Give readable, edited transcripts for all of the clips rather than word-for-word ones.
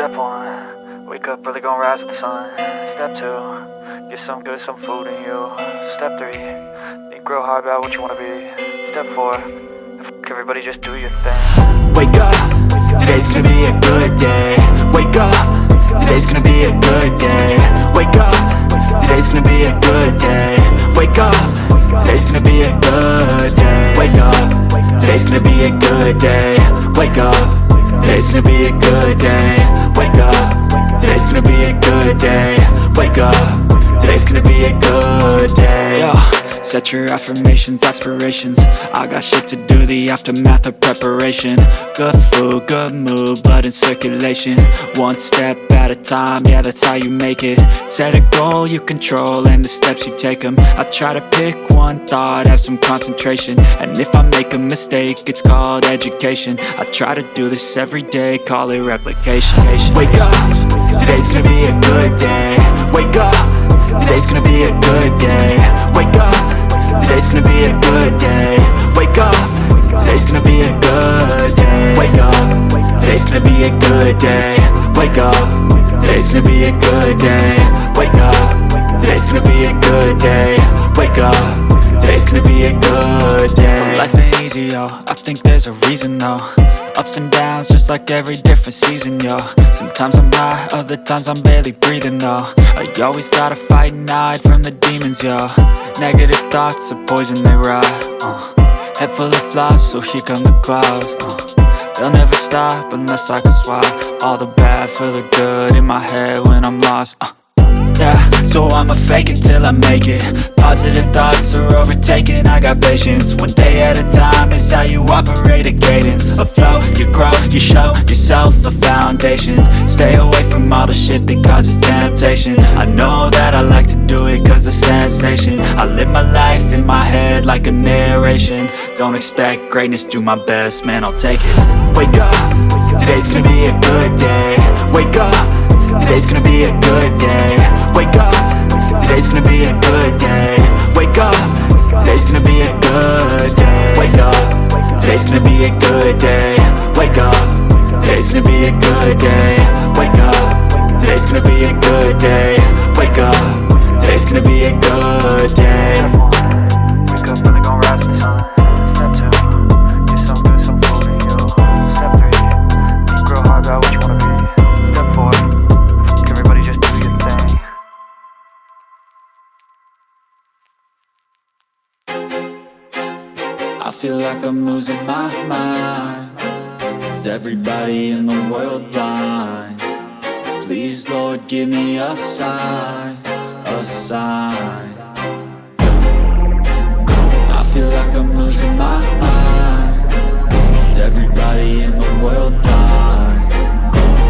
Step 1, wake up early, gonna rise with the sun. Step 2, get some good, some food in you. Step 3, think real hard about what you wanna be. Step 4, fuck everybody, just do your thing. Wake up, today's gonna be a good day. Wake up, today's gonna be a good day. Wake up, today's gonna be a good day. Wake up, today's gonna be a good day. Wake up, today's gonna be a good day. Wake up, today's gonna be a good day. Wake up, today's gonna be a good day. Wake up, today's gonna be a good day. Yo, set your affirmations, aspirations. I got shit to do, the aftermath of preparation. Good food, good mood, blood in circulation. One step at a time, yeah, that's how you make it. Set a goal you control and the steps you take them. I try to pick one thought, have some concentration. And if I make a mistake, it's called education. I try to do this every day, call it replication. Wake up, today's gonna be a good day. Wake up, today's gonna be a good day. Wake up, today's gonna be a good day. Wake up, today's gonna be a good day. Wake up, today's gonna be a good day. Wake up, today's gonna be a good day. Wake up, today's gonna be a good day. Wake up, today's gonna be a good day. So life ain't easy, yo, I think there's a reason though. Ups and downs, just like every different season, yo. Sometimes I'm high, other times I'm barely breathing, though. I always gotta fight and hide from the demons, yo. Negative thoughts are poison, they rot. Head full of flies, so here come the clouds. They'll never stop unless I can swap all the bad for the good in my head when I'm lost. Yeah, so I'ma fake it till I make it. Positive thoughts are overtaken, I got patience. One day at a time is how you operate a cadence. A flow, you grow, you show yourself a foundation. Stay away from all the shit that causes temptation. I know that I like to do it cause it's sensation. I live my life in my head like a narration. Don't expect greatness, do my best, man, I'll take it. Wake up, today's gonna be a good day. Wake up, today's gonna be a good day. Wake up, today's gonna be a good day. Wake up, today's gonna be a good day. Wake up, today's gonna be a good day. Wake up, today's gonna be a good day. Wake up, today's gonna be a good day. Wake up, today's gonna be a good day. Wake up early, gonna rise with the sun. Step 2, get some good, some food in you. Step 3, think real hard about what you wanna be. Step 4, fuck everybody, just do your thing. I feel like I'm losing my mind. Is everybody in the world blind? Please, Lord, give me a sign, a sign. I feel like I'm losing my mind. Is everybody in the world blind?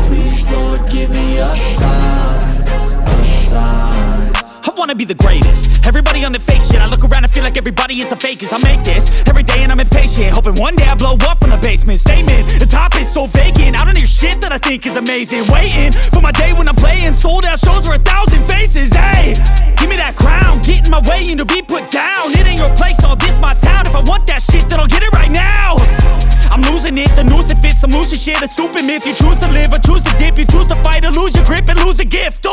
Please, Lord, give me a sign, a sign. I wanna be the greatest. Everybody on the fake shit. I look around and feel like everybody is the fakest. I make this every day and I'm impatient, hoping one day I blow up from the basement. Statement, the top is so vacant. I don't hear shit that I think is amazing. Waiting for my day when I'm playing sold out shows for 1,000 faces. Hey, give me that crown, get in my way and to be put down. It ain't your place, no, this my town. If I want that shit, then I'll get it right now. I'm losing it, the noose it fits, some losing shit, a stupid myth. You choose to live or choose to dip, you choose to fight or lose your grip and lose a gift.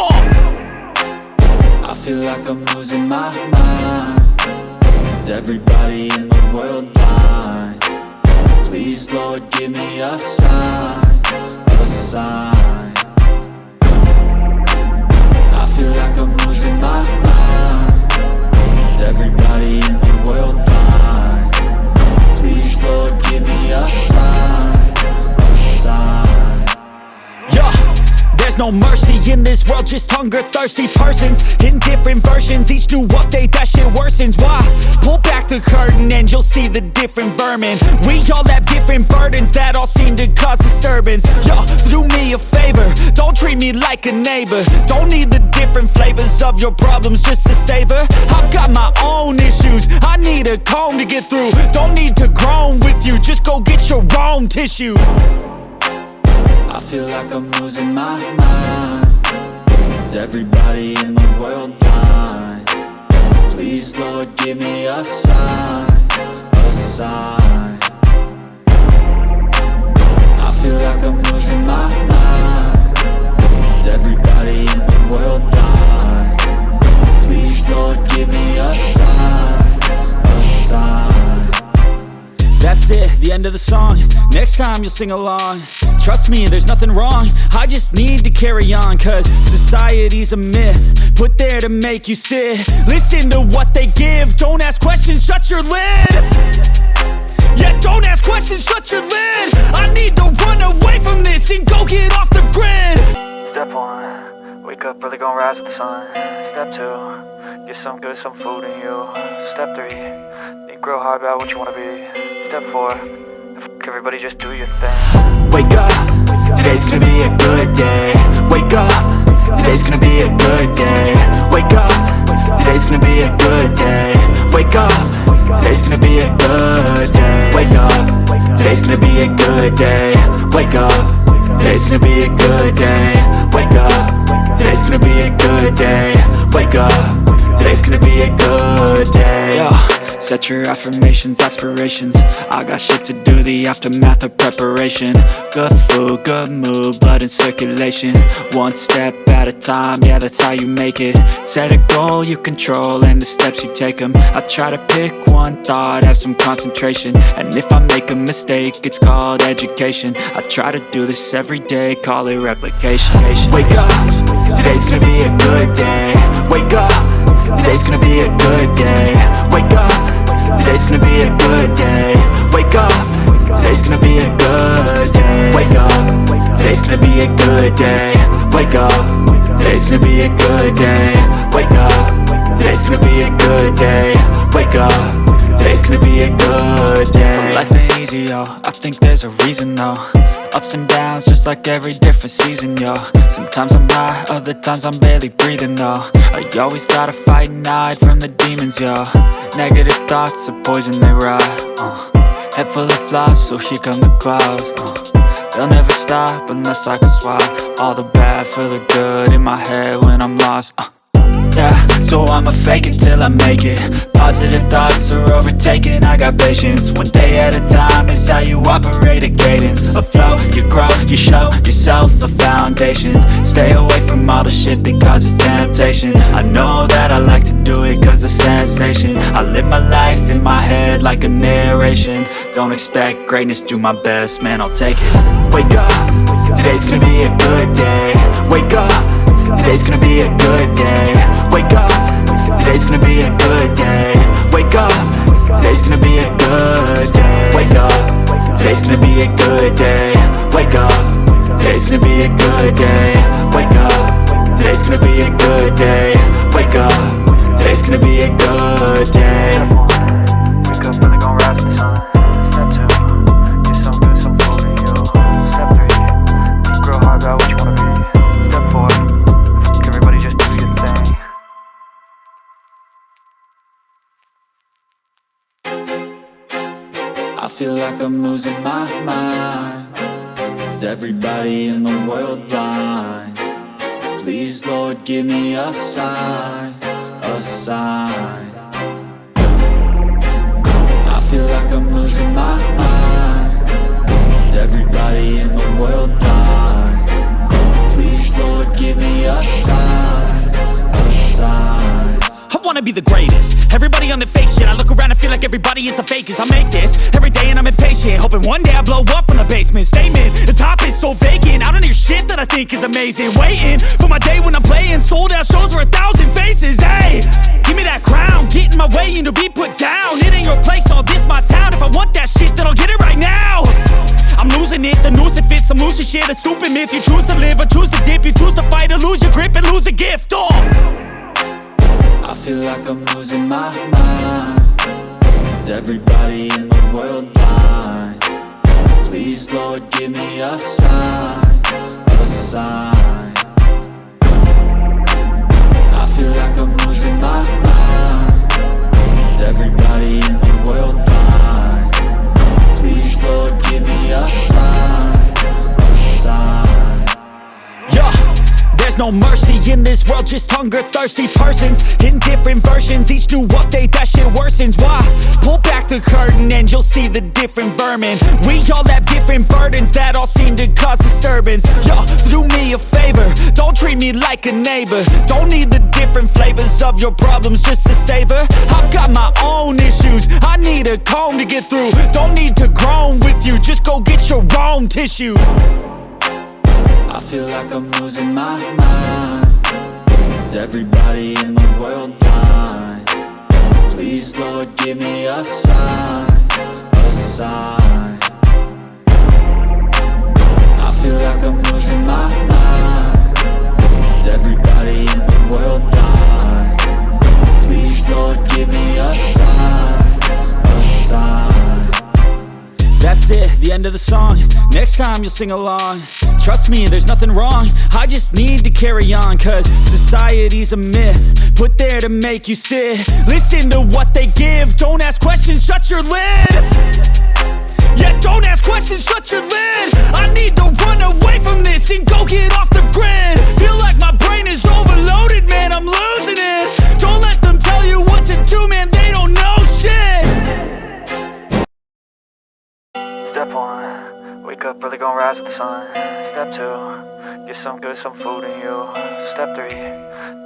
I feel like I'm losing my mind. Is everybody in the world blind? Please, Lord, give me a sign, a sign. I feel like I'm losing my mind. Is everybody in the world blind? Please, Lord, give me a sign, a sign. Yeah. There's no mercy in this world, just hunger-thirsty persons in different versions. Each new update, that shit worsens. Why? Pull back the curtain and you'll see the different vermin. We all have different burdens that all seem to cause disturbance. Yo, so do me a favor, don't treat me like a neighbor. Don't need the different flavors of your problems just to savor. I've got my own issues, I need a comb to get through. Don't need to groan with you, just go get your own tissue. I feel like I'm losing my mind. Is everybody in the world blind? Please, Lord, give me a sign, a sign. I feel like I'm losing my mind. Is everybody in the world blind? Please, Lord, give me a sign, a sign. That's it, the end of the song. Next time you'll sing along. Trust me, there's nothing wrong. I just need to carry on, cause society's a myth put there to make you sit. Listen to what they give. Don't ask questions, shut your lid. Yeah, don't ask questions, shut your lid. I need to run away from this and go get off the grid. Step 1, wake up early, gonna rise with the sun. Step 2, get some good, some food in you. Step 3, think real hard about what you wanna be. Step 4, everybody just do your thing. Wake up, today's gonna be a good day. Wake up, today's gonna be a good day. Wake up, today's gonna be a good day. Wake up, today's gonna be a good day. Wake up, today's gonna be a good day. Wake up, today's gonna be a good day. Wake up, today's gonna be a good day. Wake up, today's gonna be a good day. Yo, set your affirmations, aspirations. I got shit to do, the aftermath of preparation. Good food, good mood, blood in circulation. One step at a time, yeah, that's how you make it. Set a goal you control and the steps you take them. I try to pick one thought, have some concentration. And if I make a mistake, it's called education. I try to do this every day, call it replication. Wake up, today's gonna be a good day. Wake up, today's gonna be a good day. Wake up, today's gonna be a good day. Wake up, today's gonna be a good day. Wake up, today's gonna be a good day. Wake up, today's gonna be a good day. Wake up, today's gonna be a good day. Wake up, today's gonna be a good day. So life ain't easy, yo, I think there's a reason though. Ups and downs, just like every different season, yo. Sometimes I'm high, other times I'm barely breathing, though. I always gotta fight and hide from the demons, yo. Negative thoughts are poison, they rot. Head full of flies, so here come the clouds. They'll never stop unless I can swap all the bad for the good in my head when I'm lost. Yeah, so I'ma fake it till I make it. Positive thoughts are overtaken, I got patience. One day at a time is how you operate a cadence. A flow, you grow, you show yourself a foundation. Stay away from all the shit that causes temptation. I know that I like to do it cause it's sensation. I live my life in my head like a narration. Don't expect greatness, do my best, man, I'll take it. Wake up, today's gonna be a good day. Wake up, today's gonna be a good day. Wake up, today's gonna be a good day. Wake up, today's gonna be a good day. Wake up, today's gonna be a good day. Wake up, today's gonna be a good day. Wake up, today's gonna be a good day. Wake up, today's gonna be a good day. Wake up early, gonna rise with the sun. Step 2, get some good, some food in you. Step 3, think real hard about what you wanna be. Step 4, everybody just do your thing. I feel like I'm losing my mind. Is everybody in the world blind? Please, Lord, give me a sign, a sign. I feel like I'm losing my mind. Is everybody in the world blind? Please, Lord, give me a sign, a sign. I wanna be the greatest. Everybody on the fake shit. I look around and feel like everybody is the fakest. I make this every day and I'm impatient, hoping one day I blow up from the basement. Statement, the top is so vacant. I don't hear shit that I think is amazing. Waiting for my day when I'm playing sold out shows for 1,000 faces. Hey, give me that crown, get in my way and to be put down. It ain't your place, no, this my town. If I want that shit, then I'll get it right now. I'm losing it, the noose it fits. Some losing shit, a stupid myth. You choose to live or choose to dip. You choose to fight or lose your grip and lose a gift. I feel like I'm losing my mind. Is everybody in the world blind? Please, Lord, give me a sign, a sign. I feel like I'm losing my mind. Is everybody in the world blind? Please, Lord, give me a sign, a sign. Yeah, there's no mercy in this world, just hunger-thirsty persons in different versions. Each new update, that shit worsens. Why? Pull back the curtain and you'll see the different vermin. We all have different burdens that all seem to cause disturbance. Yo, so do me a favor, don't treat me like a neighbor. Don't need the different flavors of your problems just to savor. I've got my own issues, I need a comb to get through. Don't need to groan with you, just go get your own tissue. I feel like I'm losing my mind. Is everybody in the world blind? Please, Lord, give me a sign, a sign. I feel like I'm losing my mind. Is everybody in the world blind? Please, Lord, give me a sign, a sign. That's it, the end of the song. Next time you'll sing along. Trust me, there's nothing wrong, I just need to carry on. Cause society's a myth, put there to make you sit. Listen to what they give, don't ask questions, shut your lid. Yeah, don't ask questions, shut your lid. I need to run away from this and go get off the grid. Feel like my brain is overloaded, man, I'm losing it. Don't let them tell you what to do, man, they don't know shit. Step 1, wake up early, gonna rise with the sun. Step 2, get some good, some food in you. Step 3,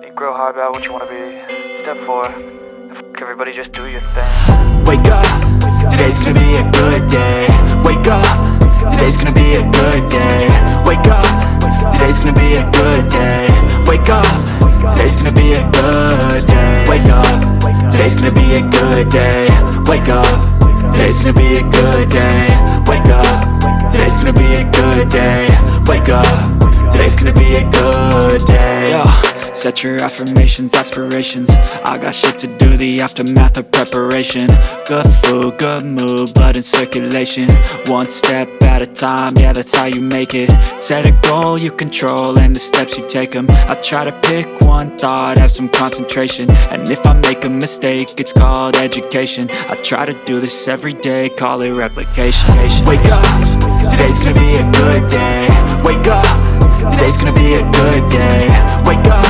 think real hard about what you wanna be. Step 4, everybody just do your thing. Wake up, today's gonna be a good day. Wake up, today's gonna be a good day. Wake up, today's gonna be a good day. Wake up, today's gonna be a good day. Wake up, today's gonna be a good day. Wake up, today's gonna be a good day. Wake up, today's gonna be a good day. Wake up, today's gonna be a good day. Yo, set your affirmations, aspirations. I got shit to do, the aftermath of preparation. Good food, good mood, blood in circulation. One step at a time, yeah, that's how you make it. Set a goal you control and the steps you take them. I try to pick one thought, have some concentration. And if I make a mistake, it's called education. I try to do this every day, call it replication. Wake up, today's gonna be a good day. Wake up, today's gonna be a good day. Wake up,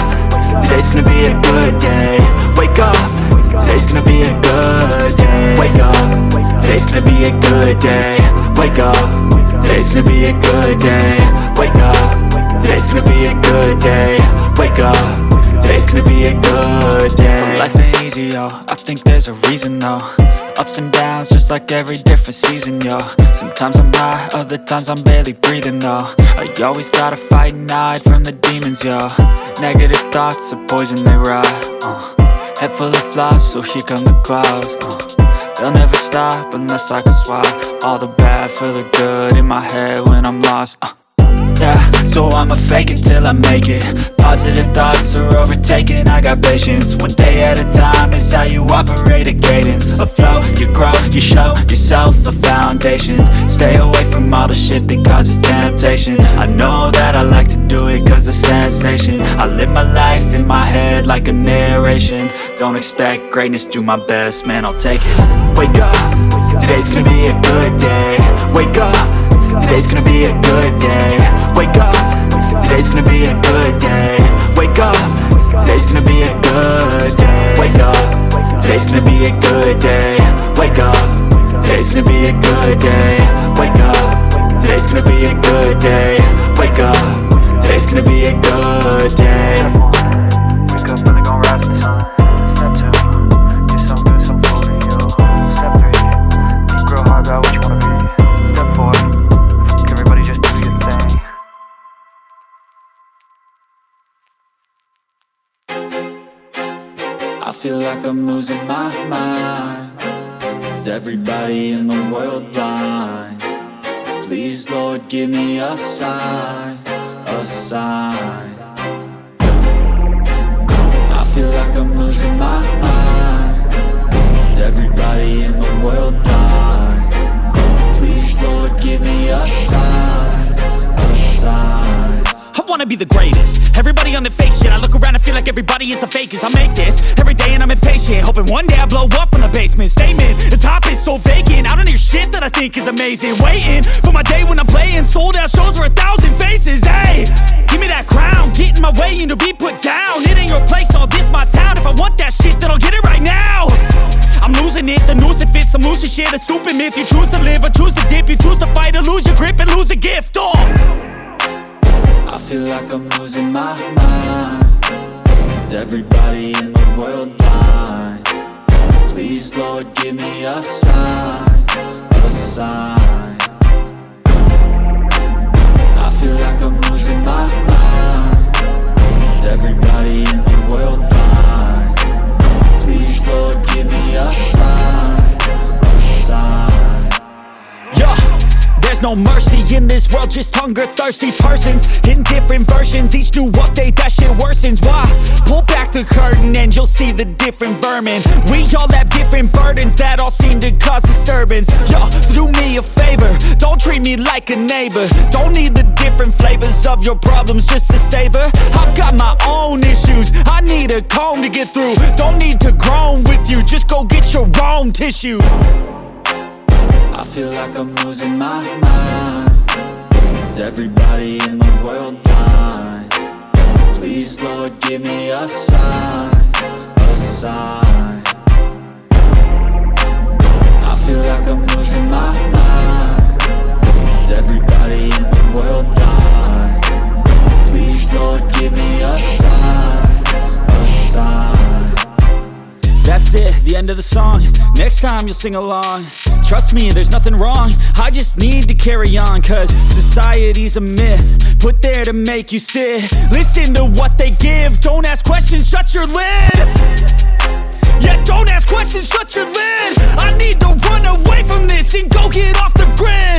today's gonna be a good day. Wake up, today's gonna be a good day. Wake up, today's gonna be a good day. Wake up, today's gonna be a good day. Wake up, today's gonna be a good day. Wake up, today's gonna be a good day. So life ain't easy, yo, I think there's a reason though. Ups and downs, just like every different season, yo. Sometimes I'm high, other times I'm barely breathing, though. I always gotta fight and hide from the demons, yo. Negative thoughts are poison, they rot. Head full of flies, so here come the clouds. They'll never stop unless I can swap all the bad for the good in my head when I'm lost. Yeah, so I'ma fake it till I make it. Positive thoughts are overtaken, I got patience. One day at a time is how you operate a cadence. A flow, you grow, you show yourself a foundation. Stay away from all the shit that causes temptation. I know that I like to do it cause it's sensation. I live my life in my head like a narration. Don't expect greatness, do my best, man, I'll take it. Wake up, today's gonna be a good day. Wake up, today's gonna be a good day. Wake up, today's gonna be a good day. Wake up, today's gonna be a good day. Wake up, today's gonna be a good day. Wake up, today's gonna be a good day. Wake up, today's gonna be a good day. Wake up, today's gonna be a good day. Wake up early, gonna rise with the sun. Step 2, get some good, some food in you. Step 3, think real hard about what you wanna be. Step 4, everybody just do your thing. I feel like I'm losing my mind. Is everybody in the world blind? Please, Lord, give me a sign, a sign. I feel like I'm losing my mind. Is everybody in the world blind? Please, Lord, give me a sign, a sign. I wanna be the greatest. Everybody on the fake shit. I look around and feel like everybody is the fakest. I make this every day and I'm impatient, hoping one day I blow up from the basement. Statement, the top is so vacant, I don't hear shit that I think is amazing. Waiting for my day when I'm playing sold out shows for 1,000 faces. Hey, give me that crown, get in my way and to be put down. It ain't your place, no, this my town. If I want that shit, then I'll get it right now. I'm losing it, the noose it fits, some losing shit, a stupid myth. You choose to live or choose to dip, you choose to fight or lose your grip and lose a gift. I feel like I'm losing my mind. Is everybody in the world blind? Please, Lord, give me a sign, a sign. I feel like I'm losing my mind. Is everybody in the world blind? Please, Lord, give me a sign, a sign. Yeah. There's no mercy in this world, just hunger-thirsty persons in different versions. Each new update, that shit worsens. Why? Pull back the curtain and you'll see the different vermin. We all have different burdens that all seem to cause disturbance. Yo, so do me a favor, don't treat me like a neighbor. Don't need the different flavors of your problems just to savor. I've got my own issues, I need a comb to get through. Don't need to groan with you, just go get your own tissue. I feel like I'm losing my mind. Is everybody in the world blind? Please, Lord, give me a sign, a sign. I feel like I'm losing my mind. Is everybody in the world blind? Please, Lord, give me a sign, a sign. That's it, the end of the song. Next time you'll sing along. Trust me, there's nothing wrong, I just need to carry on. Cause society's a myth, put there to make you sit. Listen to what they give, don't ask questions, shut your lid. Yeah, don't ask questions, shut your lid. I need to run away from this and go get off the grid.